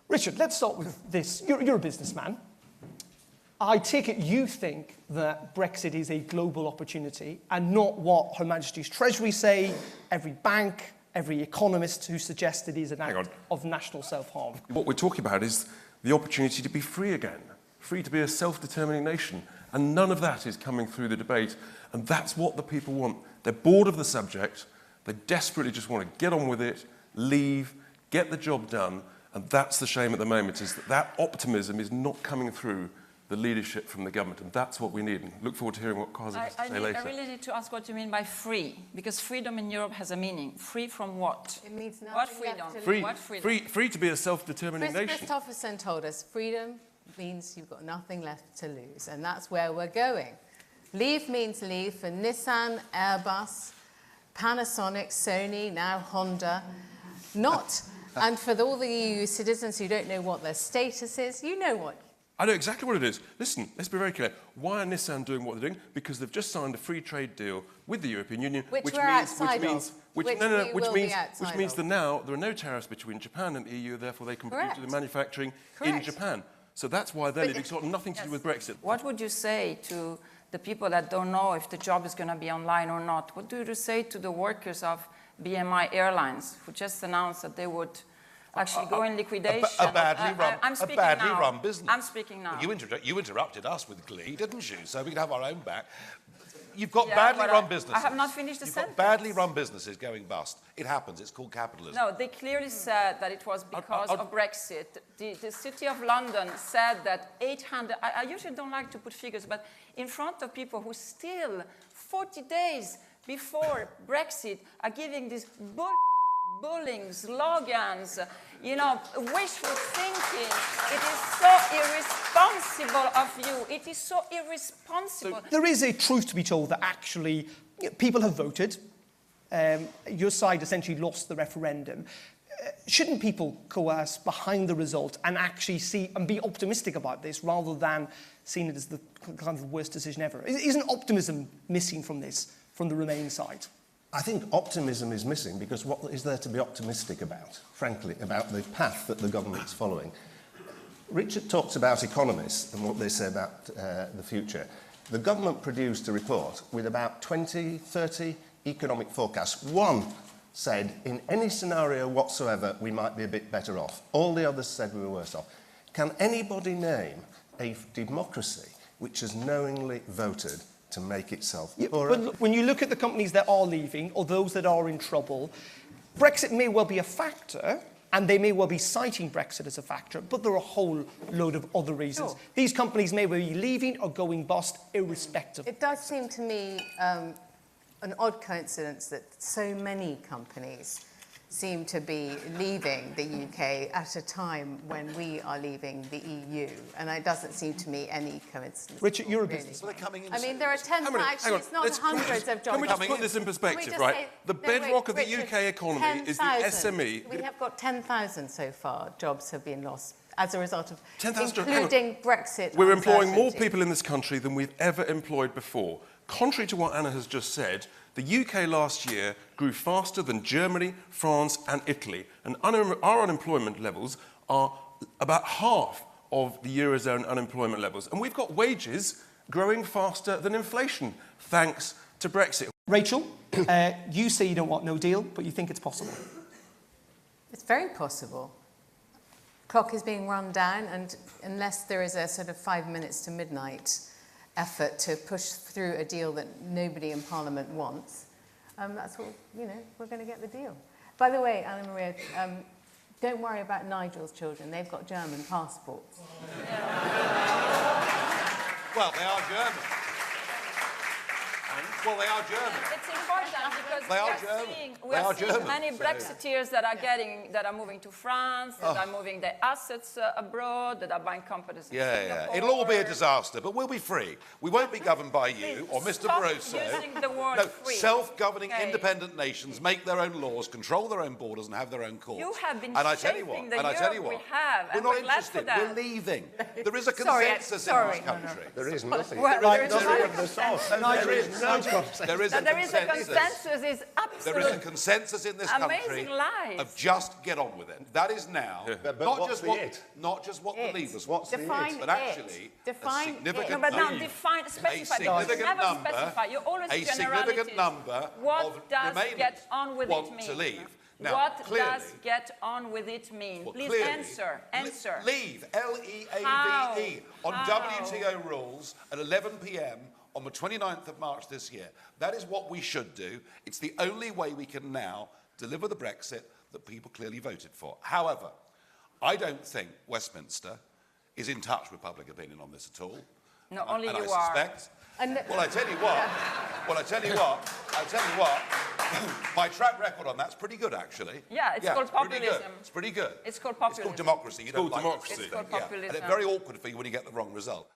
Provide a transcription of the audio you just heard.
Richard, let's start with this. You're a businessman. I take it you think that Brexit is a global opportunity and not what Her Majesty's Treasury say, every bank, every economist who suggests it is an act of national self-harm. What we're talking about is the opportunity to be free again, free to be a self-determining nation. And none of that is coming through the debate. And that's what the people want. They're bored of the subject. They desperately just want to get on with it, leave, get the job done. And that's the shame at the moment, is that optimism is not coming through the leadership from the government, and that's what we need. And look forward to hearing what Corazza has to say later. I really need to ask what you mean by free, because freedom in Europe has a meaning. Free from what? It means nothing. What freedom? What freedom? Free to be a self-determining nation. Christopherson told us freedom means you've got nothing left to lose, and that's where we're going. Leave means leave for Nissan, Airbus, Panasonic, Sony, now Honda. Not, and for all the EU citizens who don't know what their status is, you know what. I know exactly what it is. Listen, let's be very clear. Why are Nissan doing what they're doing? Because they've just signed a free trade deal with the European Union, which means that now there are no tariffs between Japan and the EU, therefore they can do the manufacturing in Japan. So that's why they're leaving. It's got nothing to do with Brexit. What would you say to the people that don't know if the job is going to be online or not? What do you say to the workers of BMI Airlines, who just announced that they would actually go in liquidation? A badly run business. I'm speaking now. You interrupted us with glee, didn't you? So we can have our own back. You've got badly run businesses. I have not finished the sentence. You've got badly run businesses going bust. It happens. It's called capitalism. No, they clearly said that it was because of Brexit. The City of London said that 800... I usually don't like to put figures, but in front of people who still, 40 days before Brexit, are giving this bullying slogans, you know, wishful thinking. It is so irresponsible of you. It is so irresponsible. So there is a truth to be told that actually people have voted. Your side essentially lost the referendum. Shouldn't people coerce behind the result and actually see and be optimistic about this rather than seeing it as the kind of the worst decision ever? Isn't optimism missing from this, from the Remain side? I think optimism is missing because what is there to be optimistic about, frankly, about the path that the government's following? Richard talks about economists and what they say about the future. The government produced a report with about 20, 30 economic forecasts. One said, in any scenario whatsoever, we might be a bit better off. All the others said we were worse off. Can anybody name a democracy which has knowingly voted to make itself poorer? But when you look at the companies that are leaving or those that are in trouble, Brexit may well be a factor, and they may well be citing Brexit as a factor, but there are a whole load of other reasons. Sure. These companies may well be leaving or going bust irrespective. It does seem to me an odd coincidence that so many companies seem to be leaving the UK at a time when we are leaving the EU, and it doesn't seem to me any coincidence. Richard, you're a business. Well, they're coming in. I mean, there are actually, it's not hundreds of jobs. Can we just put this in perspective, right? The bedrock of the UK economy is the SME. We have got 10,000 so far jobs have been lost as a result of 10,000, including Brexit. We're employing more people in this country than we've ever employed before. Contrary to what Anna has just said, the UK last year grew faster than Germany, France and Italy. And our unemployment levels are about half of the Eurozone unemployment levels. And we've got wages growing faster than inflation, thanks to Brexit. Rachel, you say you don't want no deal, but you think it's possible. It's very possible. Clock is being run down, and unless there is a sort of 5 minutes to midnight effort to push through a deal that nobody in Parliament wants, that's what, you know, we're going to get the deal. By the way, Anna Maria, don't worry about Nigel's children. They've got German passports. Well, they are German. Well, they are German. It's important because They are we are seeing many Brexiteers that are moving to France, that are moving their assets abroad, that are buying companies in Singapore. It'll all be a disaster, but we'll be free. We won't be governed by you or Mr. Barroso. Using the word free. Self-governing independent nations make their own laws, control their own borders, and have their own courts. You have been shaping the Europe we have, we're and not we're glad for interested. that. We're leaving. There is a consensus in this country. There is nothing. Well, there is a consensus is There is a consensus in this country amazing lies. of just get on with it. That is now But not what's just the what it? not just what the Leavers want, Define but actually Define a significant No, but now number. define, specify. A significant Never number, specify. You always a significant generalities. number What of does Remainers get on with want it mean? to leave. Now, What clearly, does get on with it mean? well, Please clearly, answer. Answer. Leave, L-E-A-V-E, How? on How? WTO rules at 11 p.m. on the 29th of March this year. That is what we should do. It's the only way we can now deliver the Brexit that people clearly voted for. However, I don't think Westminster is in touch with public opinion on this at all. No, only and you I are. suspect. And Well, I tell you what. My track record on that's pretty good, actually. Yeah, it's called pretty good. populism. It's pretty good. It's called It's called populism. democracy. You don't called like democracy. It's called Yeah. populism. And it's very awkward for you when you get the wrong result.